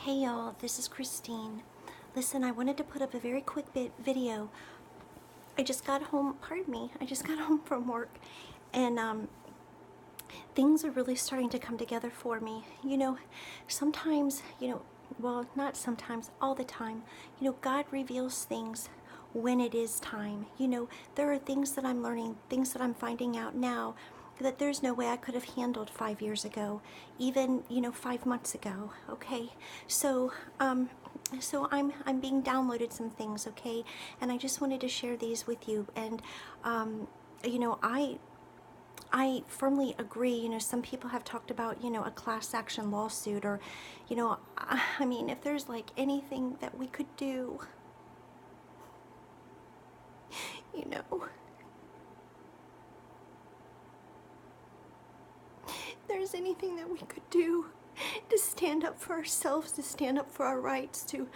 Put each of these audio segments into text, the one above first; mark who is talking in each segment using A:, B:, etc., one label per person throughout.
A: Hey y'all, this is Christine. Listen, I wanted to put up a very quick video. I just got home, pardon me, I just got home from work, and things are really starting to come together for me. Sometimes, well, not sometimes, all the time, God reveals things when it is time. There are things that I'm learning, things that I'm finding out now that there's no way I could have handled 5 years ago, even 5 months ago. Okay, so I'm being downloaded some things. Okay, and I just wanted to share these with you. And I firmly agree. Some people have talked about a class action lawsuit, or I mean, if there's like anything that we could do, you know there's anything that we could do to stand up for ourselves, to stand up for our rights, to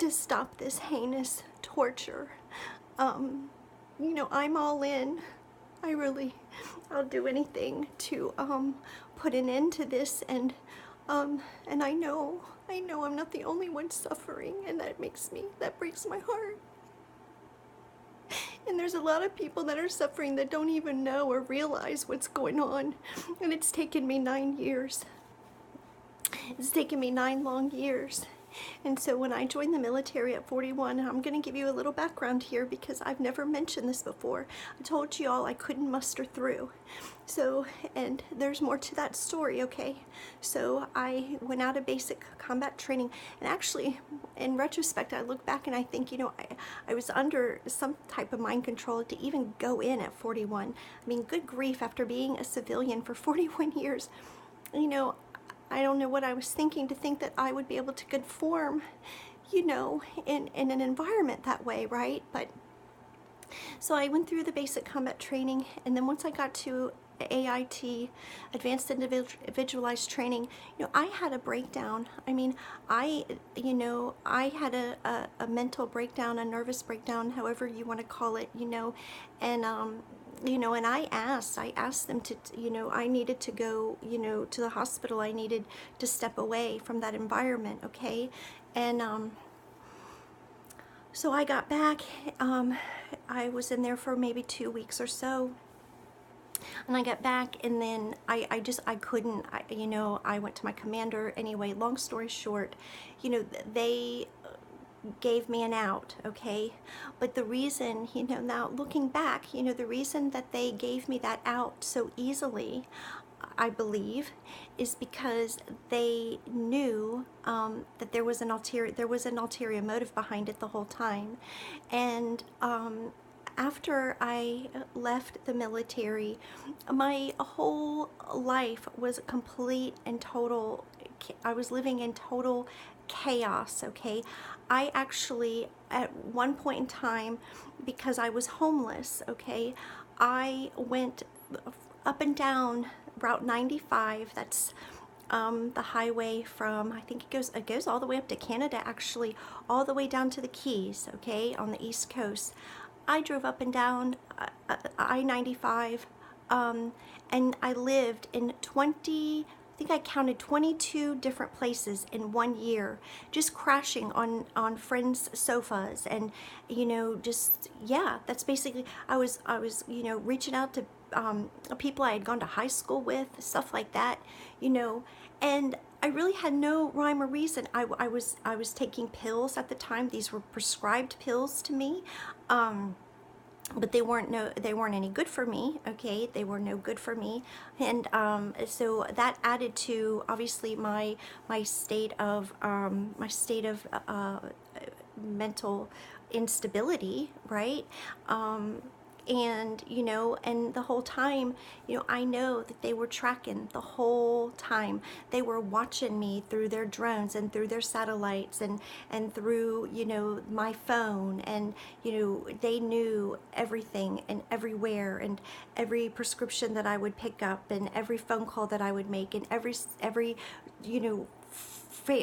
A: stop this heinous torture. I'm all in. I'll do anything to put an end to this, and I know I'm not the only one suffering, and that breaks my heart. And there's a lot of people that are suffering that don't even know or realize what's going on. And it's taken me 9 years. It's taken me 9 long years. And so when I joined the military at 41, I'm going to give you a little background here because I've never mentioned this before. I told you all I couldn't muster through. So, and there's more to that story, okay? So I went out of basic combat training, and actually, in retrospect, I look back and I think, I was under some type of mind control to even go in at 41. I mean, good grief, after being a civilian for 41 years, I don't know what I was thinking to think that I would be able to conform, in an environment that way, right? But so I went through the basic combat training, and then once I got to AIT, Advanced Individualized Training, I had a breakdown. I mean, I had a mental breakdown, a nervous breakdown, however you want to call it, and and I asked them to, I needed to go, to the hospital. I needed to step away from that environment, okay? And so I got back. I was in there for maybe 2 weeks or so. And I got back, and then I couldn't, I went to my commander. Anyway, long story short, they gave me an out, okay? But the reason, now looking back, the reason that they gave me that out so easily, I believe, is because they knew that there was an ulterior motive behind it the whole time. And after I left the military, my whole life was complete and total. I was living in total chaos, okay? I actually, at one point in time, because I was homeless, okay, I went up and down Route 95. That's the highway from, I think it goes all the way up to Canada, actually, all the way down to the Keys, okay, on the East Coast. I drove up and down I-95, and I lived in I think I counted 22 different places in 1 year, just crashing on friends' sofas, and just, yeah, that's basically, I was reaching out to people I had gone to high school with, stuff like that, and I really had no rhyme or reason. I was taking pills at the time. These were prescribed pills to me. But they weren't any good for me, okay? They were no good for me. And so that added to, obviously, my state of mental instability, right? And and the whole time, I know that they were tracking the whole time. They were watching me through their drones and through their satellites, and through my phone, and they knew everything and everywhere, and every prescription that I would pick up, and every phone call that I would make, and every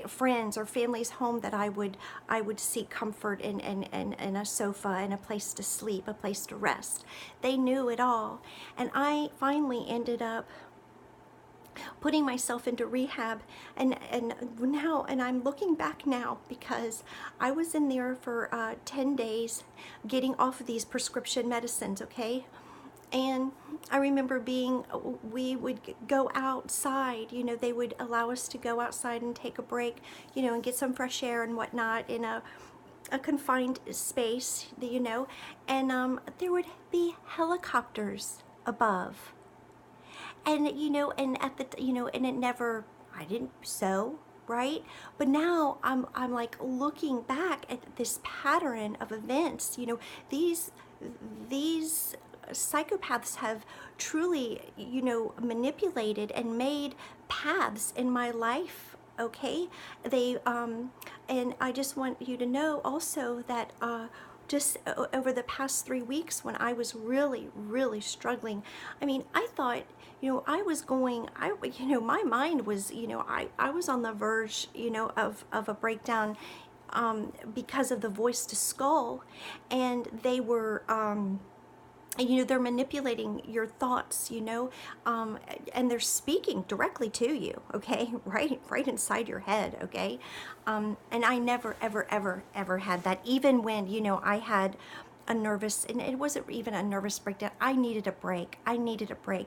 A: friends or family's home that I would seek comfort in a sofa and a place to sleep, a place to rest. They knew it all. And I finally ended up putting myself into rehab, and now, and I'm looking back now, because I was in there for 10 days getting off of these prescription medicines, okay? And I remember we would go outside, they would allow us to go outside and take a break, and get some fresh air and whatnot in a confined space, and there would be helicopters above. And, and at the, and it never, I didn't sew, right? But now I'm like looking back at this pattern of events, these psychopaths have truly, manipulated and made paths in my life. Okay, and I just want you to know also that just over the past 3 weeks, when I was really, really struggling, I mean, I thought, I was going, my mind was, I was on the verge, of a breakdown, because of the voice to skull, and they were, they're manipulating your thoughts, and they're speaking directly to you, okay, right inside your head, okay, and I never, ever, ever, ever had that, even when, I had a nervous, and it wasn't even a nervous breakdown, I needed a break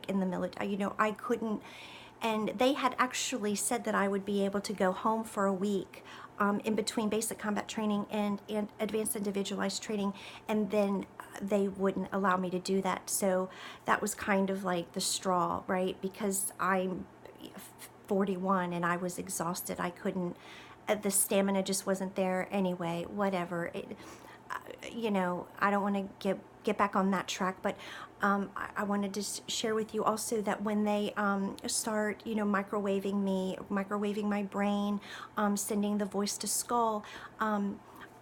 A: in the military, I couldn't, and they had actually said that I would be able to go home for a week, in between basic combat training and advanced individualized training, and then they wouldn't allow me to do that. So that was kind of like the straw, right? Because I'm 41 and I was exhausted. I couldn't, the stamina just wasn't there anyway, whatever. I don't want to get back on that track, but I wanted to share with you also that when they start, microwaving my brain, sending the voice to skull,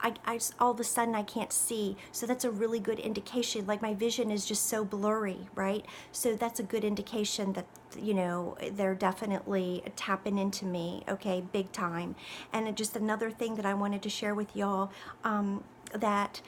A: I all of a sudden I can't see. So that's a really good indication. Like, my vision is just so blurry, right? So that's a good indication that, they're definitely tapping into me, okay, big time. And just another thing that I wanted to share with y'all, that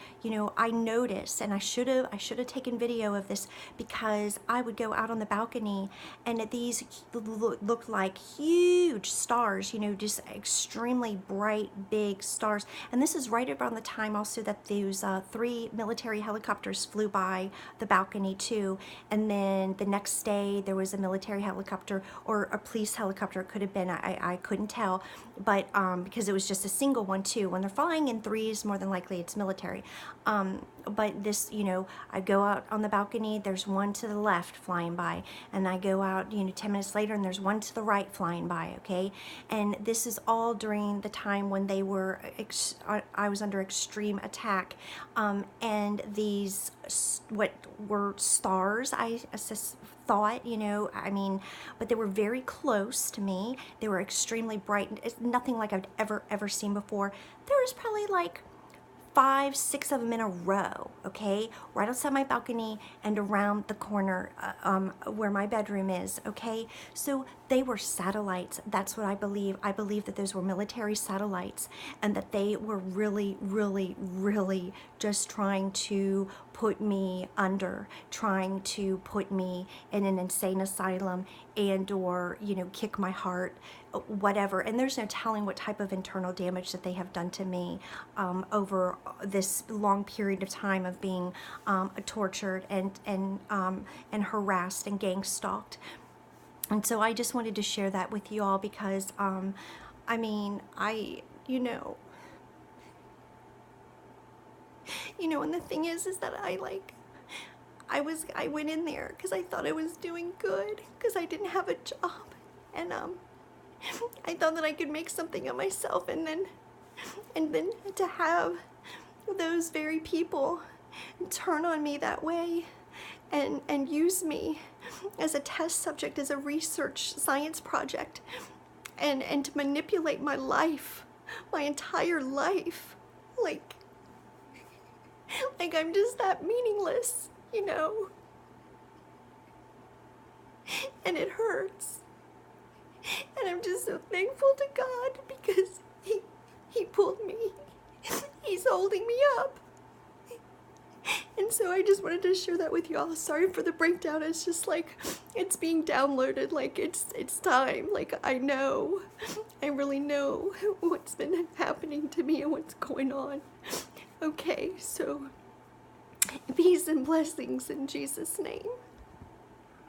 A: I noticed, and I should have taken video of this, because I would go out on the balcony and these looked like huge stars, just extremely bright big stars. And this is right around the time also that those 3 military helicopters flew by the balcony too. And then the next day there was a military helicopter, or a police helicopter, it could have been, I couldn't tell, but because it was just a single one too. When they're flying in threes, more than likely it's military. But this, I go out on the balcony, there's one to the left flying by, and I go out, 10 minutes later, and there's one to the right flying by, okay? And this is all during the time when they were, I was under extreme attack, and these, what were stars, I thought, but they were very close to me. They were extremely bright. It's nothing like I've ever seen before. There was probably like 5, 6 of them in a row, okay, right outside my balcony and around the corner where my bedroom is, okay? So they were satellites. That's what I believe. I believe that those were military satellites, and that they were really, really, really just trying to put me under, trying to put me in an insane asylum, and or, kick my heart, whatever. And there's no telling what type of internal damage that they have done to me over this long period of time of being tortured and harassed and gang stalked. And so I just wanted to share that with you all, because and the thing is that I went in there because I thought I was doing good, because I didn't have a job, and I thought that I could make something of myself, and then to have those very people turn on me that way, and use me as a test subject, as a research science project, and to manipulate my life, my entire life, like I'm just that meaningless, and it hurts. And I'm just so thankful to God, because he pulled me. He's holding me up. And so I just wanted to share that with you all. Sorry for the breakdown. It's just like it's being downloaded. Like it's time. Like I know. I really know what's been happening to me and what's going on. Okay, so peace and blessings in Jesus' name.